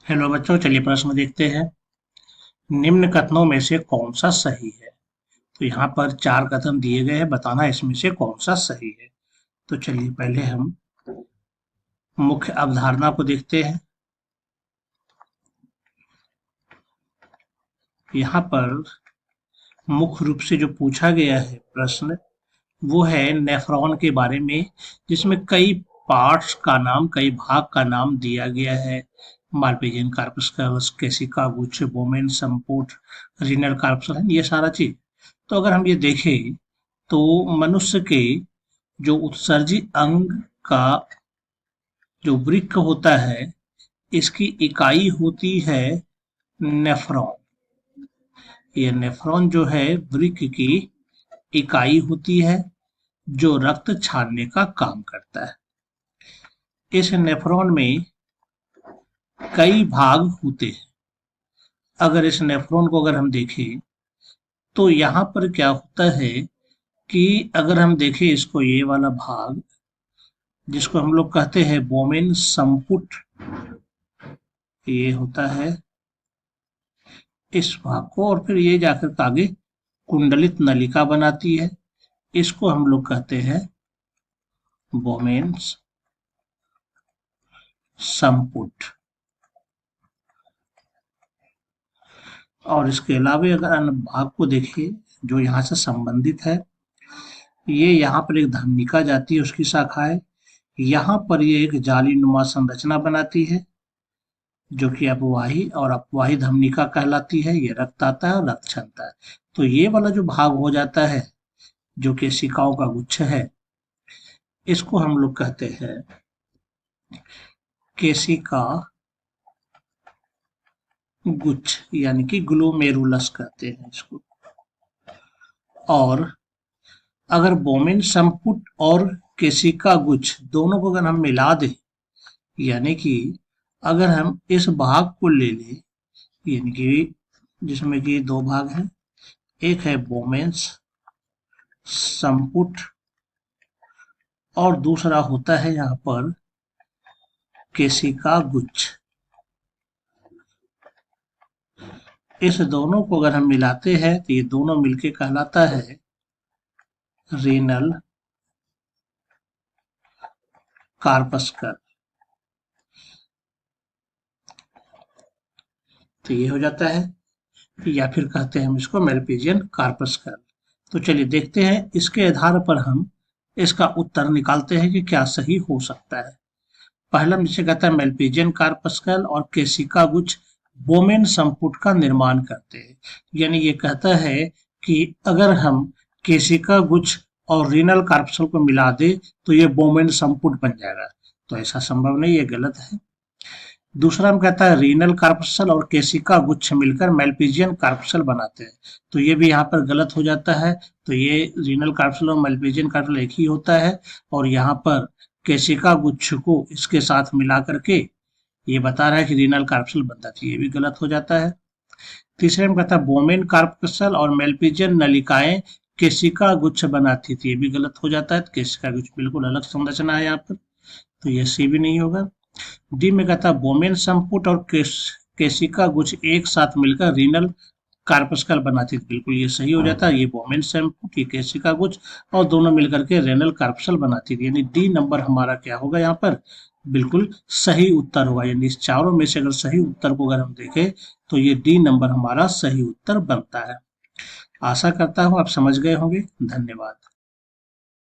Hello बच्चों, चलिए प्रश्न देखते हैं। निम्न कथनों में से कौन सा सही है? तो यहाँ पर चार कथन दिए गए हैं, बताना इसमें से कौन सा सही है। तो चलिए पहले हम मुख्य अवधारणा को देखते हैं। यहाँ पर मुख्य रूप से जो पूछा गया है प्रश्न, वो है नेफ्रॉन के बारे में, जिसमें कई पार्ट्स का नाम, कई भाग का नाम दिया गया है। मालपेशियन कार्पस्कल्स, केशिका गुच्छ, बोमेन संपुट, रीनल कार्पस्कल, ये सारा चीज। तो अगर हम ये देखें तो मनुष्य के जो उत्सर्जी अंग का जो वृक्क होता है, इसकी इकाई होती है नेफ्रॉन। ये नेफ्रॉन जो है वृक्क की इकाई होती है, जो रक्त छानने का काम करता है। इस नेफ्रॉन में कई भाग होते हैं। अगर इस नेफ्रॉन को अगर हम देखें तो यहाँ पर क्या होता है कि अगर हम देखें इसको, ये वाला भाग जिसको हम लोग कहते हैं बोमेन संपुट, ये होता है इस भाग को, और फिर ये जाकर आगे कुंडलित नलिका बनाती है। इसको हम लोग कहते हैं बोमेन्स संपुट। और इसके अलावा अगर अन्य भाग को देखिए जो यहाँ से संबंधित है, ये यहाँ पर एक धमनिका जाती है, उसकी शाखाएं। यहाँ पर ये एक जालीनुमा संरचना बनाती है, जो कि अपवाही और अपवाही धमनिका कहलाती है। ये रक्त आता है और रक्त छनता है। तो ये वाला जो भाग हो जाता है, जो कि कोशिकाओं का गुच्छ है, इसको हम लोग कहते हैं केशिका गुच्छ, यानी कि ग्लोमेरुलस कहते हैं इसको। और अगर बोमेन संपुट और केशिका गुच्छ दोनों को अगर हम मिला दें, यानी कि अगर हम इस भाग को ले लें, यानी कि जिसमें कि दो भाग हैं, एक है बोमेन्स संपुट और दूसरा होता है यहाँ पर केशिका गुच्छ। इस दोनों को अगर हम मिलाते हैं तो ये दोनों मिलके कहलाता है रीनल कार्पस्कल। तो ये हो जाता है, या फिर कहते हैं हम इसको मेलपीजियन कार्पस्कल। तो चलिए देखते हैं, इसके आधार पर हम इसका उत्तर निकालते हैं कि क्या सही हो सकता है। पहला जिसे कहता है मेलपीजियन कार्पस्कल और केशिका गुच्छ बोमेन संपुट का निर्माण करते हैं। यानी ये कहता है कि अगर हम केशिका गुच्छ और रीनल कार्पस्कल को मिला दे तो ये बोमेन संपुट बन जाएगा। तो ऐसा संभव नहीं, ये गलत है। दूसरा हम कहता है रीनल कार्पस्कल और केशिका गुच्छ मिलकर मेलपीजियन कार्पस्कल बनाते हैं। तो ये भी यहाँ पर गलत हो जाता है। तो ये रीनल कार्पस्कल और मेलपीजियन कार्पस्कल एक ही होता है, और यहाँ पर केशिका गुच्छ को इसके साथ मिला करके ये बता रहा है कि रीनल कार्पस्कल बनता है। ये भी गलत हो जाता है। तीसरे में कहता है बोमेन कार्पस्कल और मेलपीजियन नलिकाएं केशिका गुच्छ बनाती थी। ये भी गलत हो जाता है। तो केशिका गुच्छ बिल्कुल अलग संरचना है यहाँ पर, तो ये सी भी नहीं होगा। डी में कहता है बोमेन संपुट और केशिका गुच्छ एक साथ मिलकर रीनल कार्पस्कल बनाती थी। बिल्कुल ये सही हो जाता है। ये बोमेन संपुट, ये केशिका गुच्छ, और दोनों मिलकर के रेनल कार्पस्कल बनाती थी। यानी डी नंबर हमारा क्या होगा यहाँ पर, बिल्कुल सही उत्तर होगा। यानी इस चारों में से अगर सही उत्तर को अगर हम देखें तो ये डी नंबर हमारा सही उत्तर बनता है। आशा करता हूँ आप समझ गए होंगे। धन्यवाद।